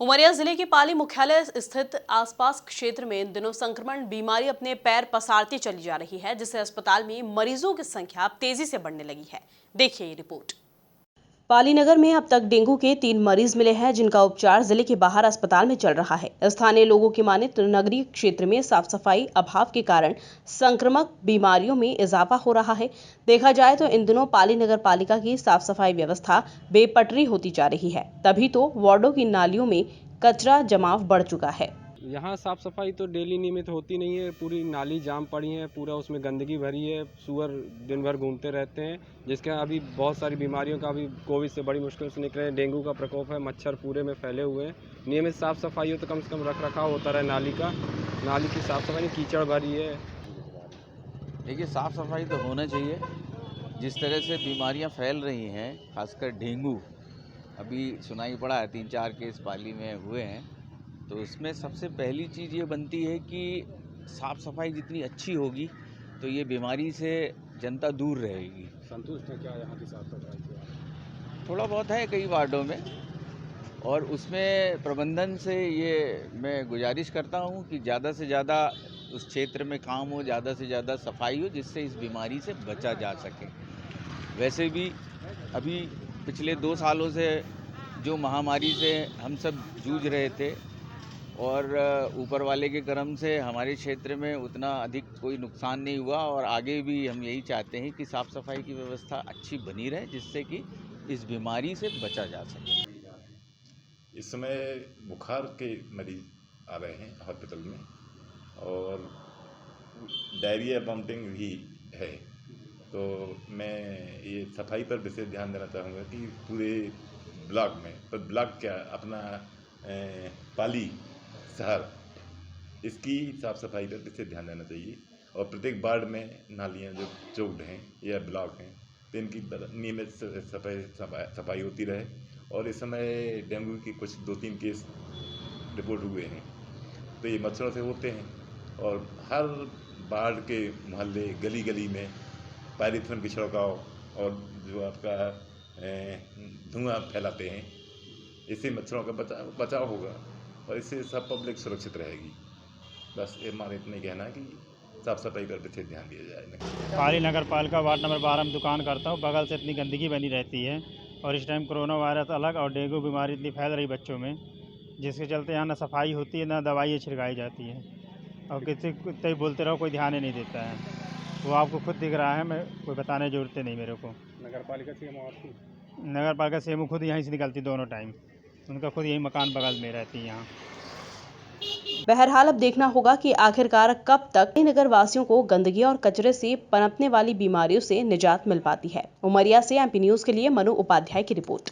उमरिया जिले के पाली मुख्यालय स्थित आसपास क्षेत्र में इन दिनों संक्रमण बीमारी अपने पैर पसारती चली जा रही है, जिससे अस्पताल में मरीजों की संख्या तेजी से बढ़ने लगी है। देखिए ये रिपोर्ट। पाली नगर में अब तक डेंगू के 3 मरीज मिले हैं, जिनका उपचार जिले के बाहर अस्पताल में चल रहा है। स्थानीय लोगों की माने तो नगरीय क्षेत्र में साफ सफाई अभाव के कारण संक्रामक बीमारियों में इजाफा हो रहा है। देखा जाए तो इन दिनों पाली नगर पालिका की साफ सफाई व्यवस्था बेपटरी होती जा रही है, तभी तो वार्डों की नालियों में कचरा जमाव बढ़ चुका है। यहाँ साफ़ सफाई तो डेली नियमित होती नहीं है। पूरी नाली जाम पड़ी है, पूरा उसमें गंदगी भरी है। सूअर दिन भर घूमते रहते हैं, जिसके अभी बहुत सारी बीमारियों का अभी कोविड से बड़ी मुश्किल से निकले हैं। डेंगू का प्रकोप है, मच्छर पूरे में फैले हुए हैं। नियमित साफ़ सफाई हो तो कम से कम रख रखाव होता रहे नाली का। नाली की साफ़ सफाई कीचड़ भरी है। देखिए, साफ़ सफाई तो होना चाहिए। जिस तरह से बीमारियाँ फैल रही हैं, खासकर डेंगू, अभी सुनाई पड़ा है 3-4 केस पाली में हुए हैं। तो उसमें सबसे पहली चीज़ ये बनती है कि साफ़ सफाई जितनी अच्छी होगी तो ये बीमारी से जनता दूर रहेगी। संतुष्ट है क्या यहाँ की साफ़ सफाई से? थोड़ा बहुत है कई वार्डों में, और उसमें प्रबंधन से ये मैं गुजारिश करता हूँ कि ज़्यादा से ज़्यादा उस क्षेत्र में काम हो, ज़्यादा से ज़्यादा सफाई हो, जिससे इस बीमारी से बचा जा सके। वैसे भी अभी पिछले 2 सालों से जो महामारी से हम सब जूझ रहे थे, और ऊपर वाले के करम से हमारे क्षेत्र में उतना अधिक कोई नुकसान नहीं हुआ, और आगे भी हम यही चाहते हैं कि साफ़ सफाई की व्यवस्था अच्छी बनी रहे, जिससे कि इस बीमारी से बचा जा सके। इस समय बुखार के मरीज आ रहे हैं हॉस्पिटल में, और डायरिया वॉमिटिंग भी है। तो मैं ये सफाई पर विशेष ध्यान देना चाहूँगा कि पूरे ब्लॉक में, पर ब्लॉक क्या, अपना पाली शहर, इसकी साफ़ सफाई पर विशेष ध्यान देना चाहिए। और प्रत्येक वार्ड में नालियाँ जो चौक्ड हैं या ब्लॉक हैं, तो इनकी नियमित सफाई होती रहे। और इस समय डेंगू की कुछ 2-3 केस रिपोर्ट हुए हैं, तो ये मच्छरों से होते हैं। और हर वार्ड के मोहल्ले गली गली में पायरीथीन की छिड़काव, और जो आपका धुआं फैलाते हैं, इससे मच्छरों का बचाव होगा, और इससे सब पब्लिक सुरक्षित रहेगी। बस ये हमारा इतना ही कहना है कि साफ़ सफाई पर विशेष ध्यान दिया जाए। पाली नगर पालिका वार्ड नंबर 12 में दुकान करता हूँ। बगल से इतनी गंदगी बनी रहती है, और इस टाइम कोरोना वायरस अलग और डेंगू बीमारी इतनी फैल रही बच्चों में, जिसके चलते यहाँ ना सफाई होती है, ना दवाइयाँ छिड़काई जाती हैं, और किसी को बोलते रहो कोई ध्यान ही नहीं देता है। वो आपको खुद दिख रहा है, मैं कोई बताने की ज़रूरत नहीं मेरे को। नगर पालिका सीएमओ खुद यहीं से निकलती दोनों टाइम, उनका खुद यही मकान बगल में रहती है यहाँ। बहरहाल अब देखना होगा कि आखिरकार कब तक नगर वासियों को गंदगी और कचरे से पनपने वाली बीमारियों से निजात मिल पाती है। उमरिया से एमपी न्यूज़ के लिए मनु उपाध्याय की रिपोर्ट।